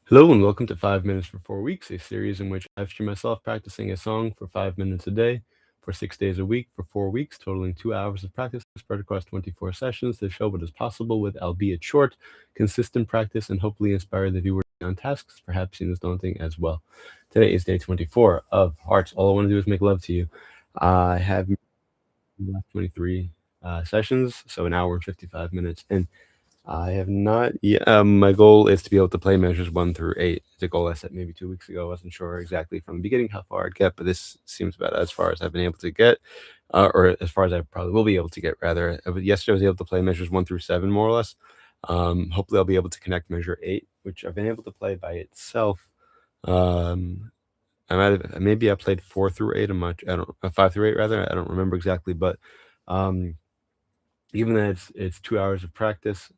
Hello and welcome to 5 Minutes for 4 Weeks, a series in which I stream myself practicing a song for 5 minutes a day for 6 days a week for 4 weeks, totaling 2 hours of practice spread across 24 sessions to show what is possible with albeit short, consistent practice and hopefully inspire the viewer on tasks perhaps seen as daunting as well. Today is day 24 of Hearts. All I want to do is make love to you. I have 23 sessions, so an hour and 55 minutes. And I have not yet. My goal is to be able to play measures 1 through 8. It's a goal I set maybe 2 weeks ago. I wasn't sure exactly from the beginning how far I'd get, but this seems about as far as I've been able to get, or as far as I probably will be able to get, rather. Yesterday I was able to play measures 1 through 7, more or less. Hopefully I'll be able to connect measure 8, which I've been able to play by itself. I might have, maybe I played 4 through 8. I don't 5 through 8 rather. I don't remember exactly, but even though it's 2 hours of practice.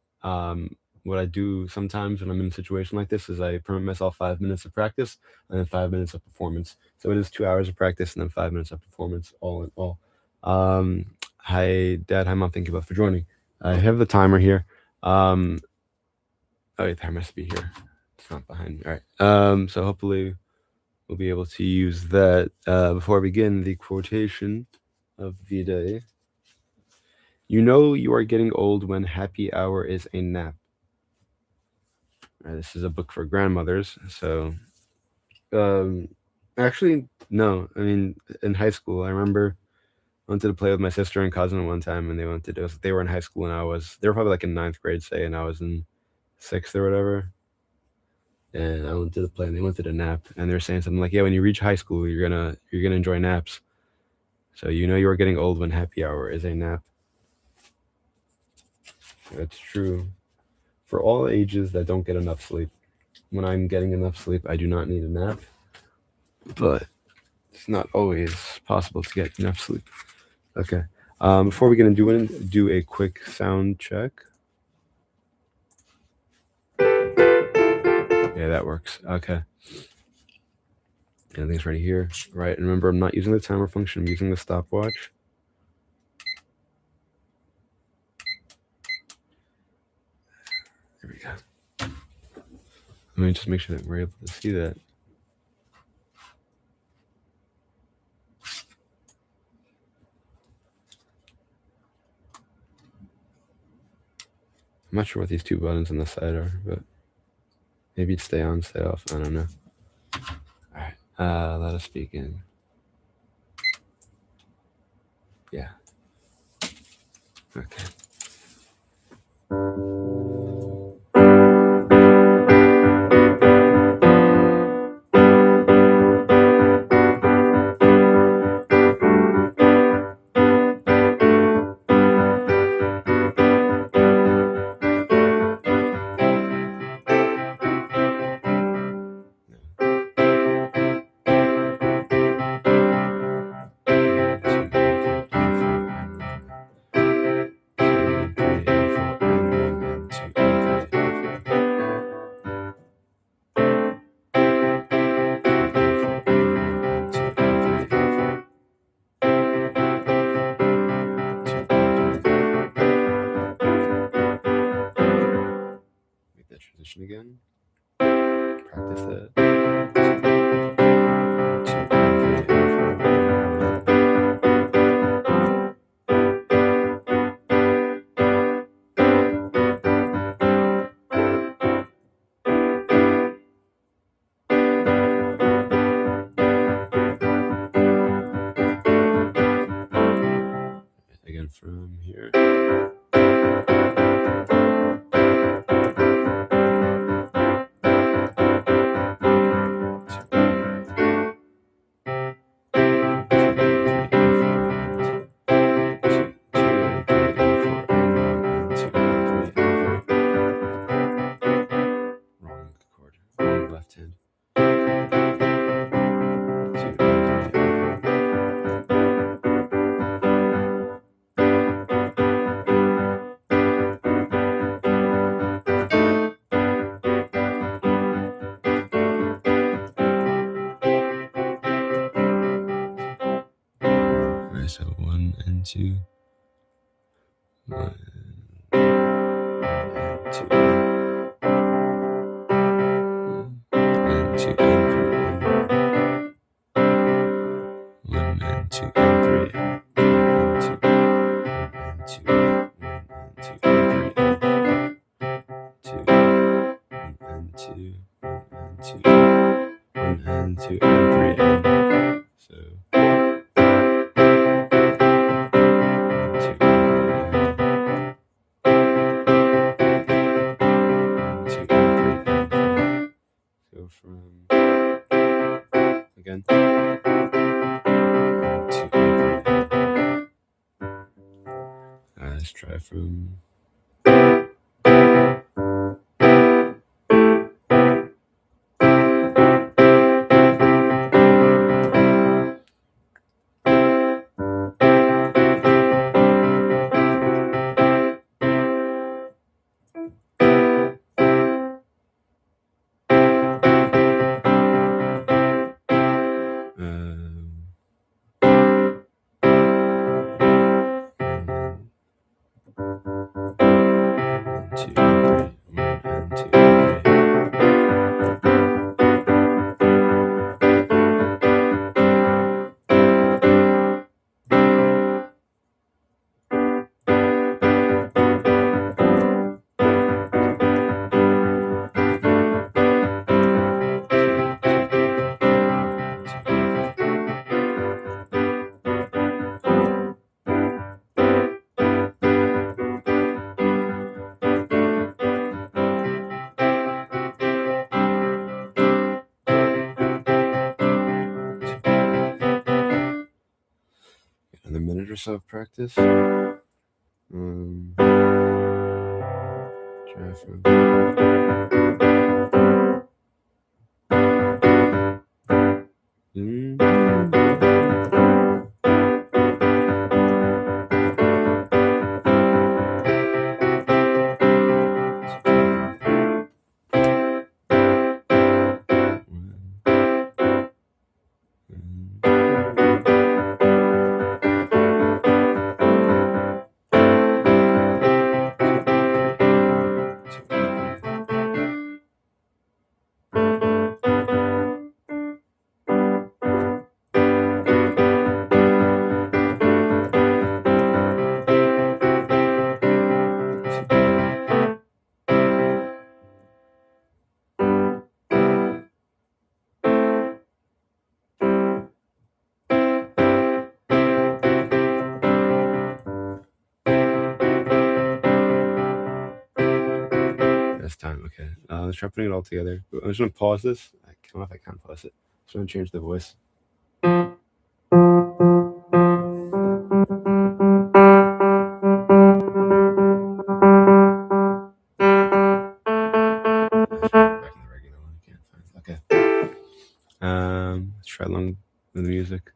What I do sometimes when I'm in a situation like this is I permit myself 5 minutes of practice and then 5 minutes of performance. So it is 2 hours of practice and then 5 minutes of performance, all in all. Hi, Dad. Hi, Mom. Thank you both for joining. I have the timer here. Oh, wait, the timer must be here. It's not behind me. All right. So hopefully we'll be able to use that. Before I begin, the quotation of the day. You know you are getting old when happy hour is a nap. This is a book for grandmothers. So, actually, no. I mean, in high school, I remember I wanted to play with my sister and cousin one time, and they were in high school, and they were probably like in 9th grade, say, and I was in 6th or whatever. And I wanted to play, and they wanted a nap, and they were saying something like, "Yeah, when you reach high school, you're gonna enjoy naps. So you know you are getting old when happy hour is a nap." That's true for all ages that don't get enough sleep. When I'm getting enough sleep, I do not need a nap, but it's not always possible to get enough sleep. Okay. Before we get into it, do a quick sound check. Yeah, that works. Okay. Everything's ready here. Right. And remember, I'm not using the timer function. I'm using the stopwatch. There we go. Let me just make sure that we're able to see that. I'm not sure what these two buttons on the side are, but maybe it's stay on, stay off. I don't know. All right. Let us begin. Yeah. Okay. Transition again. Practice that. Again from here. So 1 and 2. 1 and 2. 2, 1 and 2, 1 and 2 and 3 and so 2 and 2 and 3. So from again 2 and 3. Let's try from another minute or so of practice. Try from time. Okay, let's try putting it all together. I'm just gonna pause this. I don't know if I can pause it. Just gonna change the voice. Back in the regular one. I can't find it. Okay. Let's try along with the music.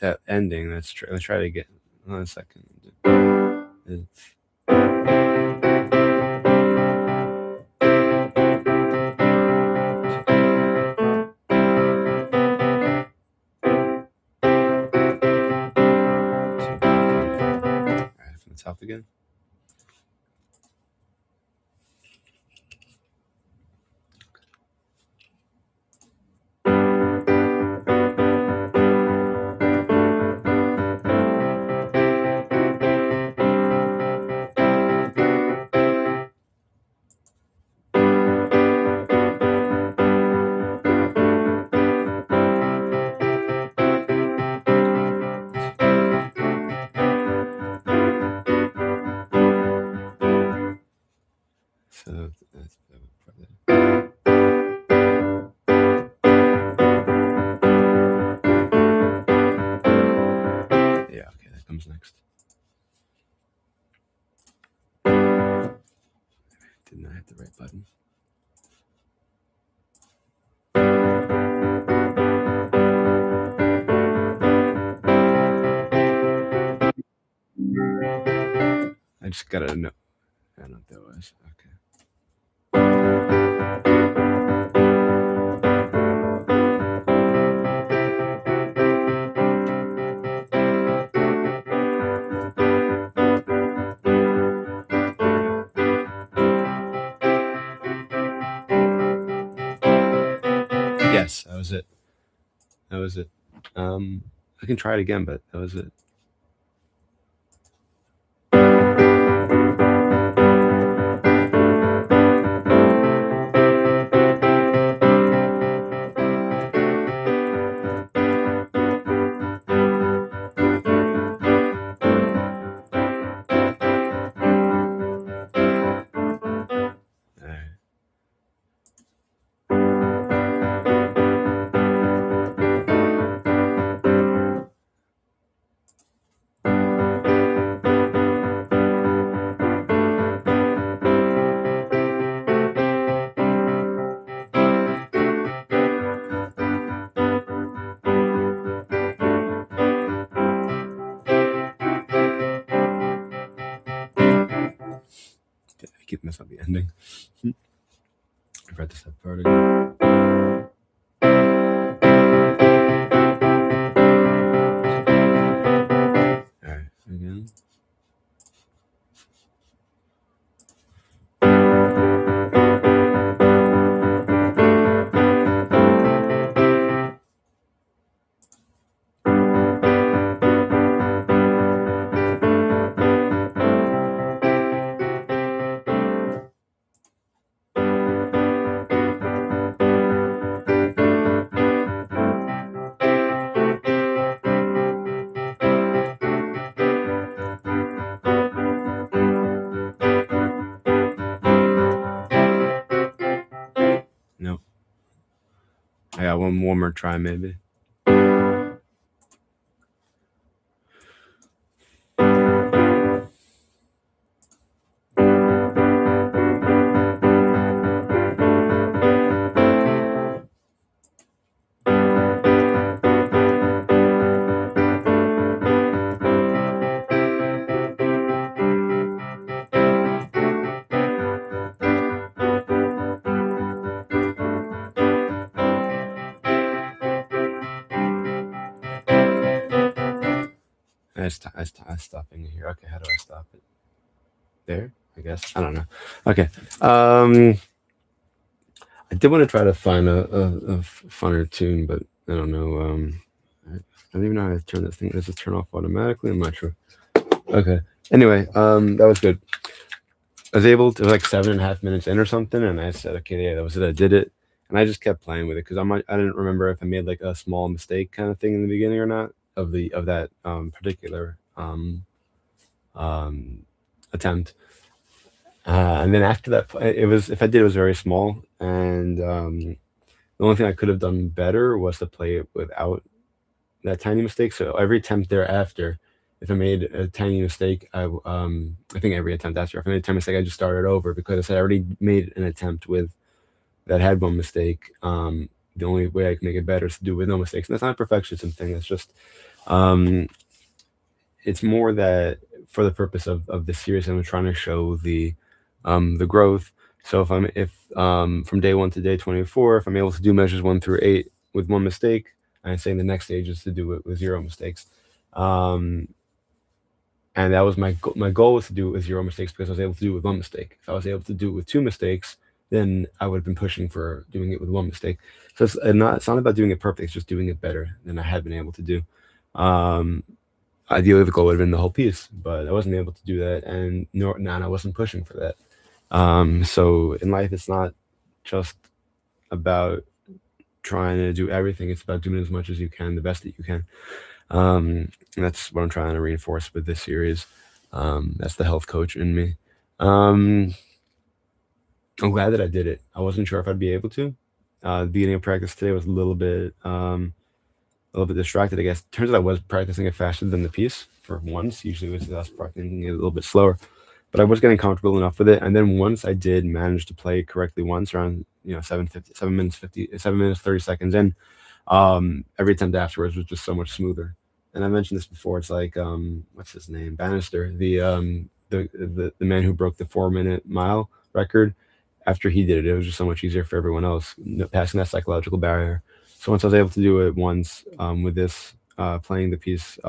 That ending. Let's try to get 1 second. It's from the top again. So that's probably. Yeah, okay, that comes next. Didn't I hit the right button? I just gotta know. I don't know what that was. Okay. Yes, that was it. That was it. I can try it again, but that was it. All right. I keep messing up the ending. I practice that part again. All right, again. Nope. I got one more try, maybe. I stopping here. Okay, how do I stop it? There, I guess. I don't know. Okay. I did want to try to find a funner tune, but I don't know. I don't even know how to turn this thing. Does it turn off automatically? I'm not sure. Okay. Anyway, that was good. I was able to like 7.5 minutes in or something, and I said, okay, yeah, that was it. I did it, and I just kept playing with it because I didn't remember if I made like a small mistake kind of thing in the beginning or not of that particular attempt. And then after that, it was it was very small, and the only thing I could have done better was to play it without that tiny mistake. So every attempt thereafter, if I made a tiny mistake, I think every attempt after, if I made a tiny mistake, I just started over because I already made an attempt with that had one mistake. The only way I can make it better is to do it with no mistakes. And that's not a perfectionism thing. It's just it's more that for the purpose of this series, I'm trying to show the growth. So if from day 1 to day 24, if I'm able to do measures 1 through 8 with one mistake, I'm saying the next stage is to do it with 0 mistakes. And that was my goal was to do it with 0 mistakes because I was able to do it with 1 mistake. If I was able to do it with 2 mistakes, then I would have been pushing for doing it with 1 mistake. So it's not about doing it perfect, it's just doing it better than I had been able to do. Ideally, the goal would have been the whole piece, but I wasn't able to do that, and I wasn't pushing for that. So in life, it's not just about trying to do everything. It's about doing as much as you can, the best that you can. And that's what I'm trying to reinforce with this series. That's the health coach in me. I'm glad that I did it. I wasn't sure if I'd be able to. The beginning of practice today was a little bit distracted, I guess. Turns out I was practicing it faster than the piece for once. Usually it was us practicing it a little bit slower, but I was getting comfortable enough with it. And then once I did manage to play it correctly once around 7 minutes 30 seconds in, every attempt afterwards was just so much smoother. And I mentioned this before. It's like what's his name, Bannister, the man who broke the 4-minute mile record. After he did it, it was just so much easier for everyone else, passing that psychological barrier. So once I was able to do it once with this, playing the piece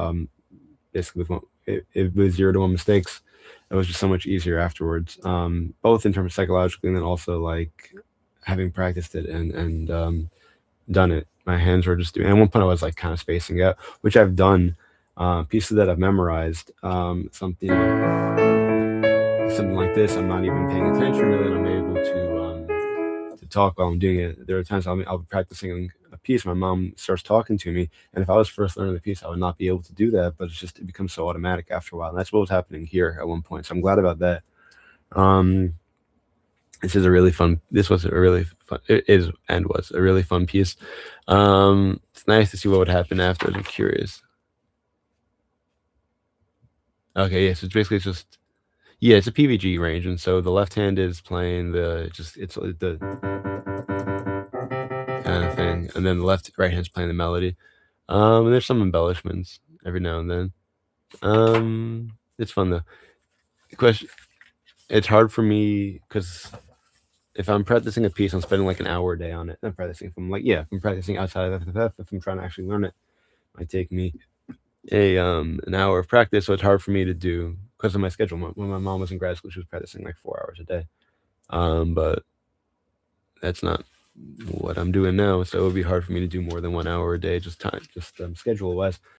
basically with 0 to 1 mistakes, it was just so much easier afterwards, both in terms of psychologically and then also like having practiced it and done it. My hands were just doing. At one point, I was like kind of spacing out, which I've done. Pieces that I've memorized, something like this. I'm not even paying attention really, and I'm able to talk while I'm doing it. There are times I'll be practicing a piece. My mom starts talking to me, and if I was first learning the piece, I would not be able to do that. But it becomes so automatic after a while, and that's what was happening here at one point. So I'm glad about that. This was a really fun. It is and was a really fun piece. It's nice to see what would happen after. I'm curious. Okay, yeah. So it's basically just it's a PVG range, and so the left hand is playing it's the kind of thing, and then the right hand's playing the melody. And there's some embellishments every now and then. It's fun though. The question. It's hard for me because if I'm practicing a piece, I'm spending like an hour a day on it. I'm practicing. If I'm practicing outside of FFF, if I'm trying to actually learn it, it might take me an hour of practice. So it's hard for me to do because of my schedule. When my mom was in grad school, she was practicing like 4 hours a day. But that's not what I'm doing now. So it would be hard for me to do more than 1 hour a day, just schedule wise.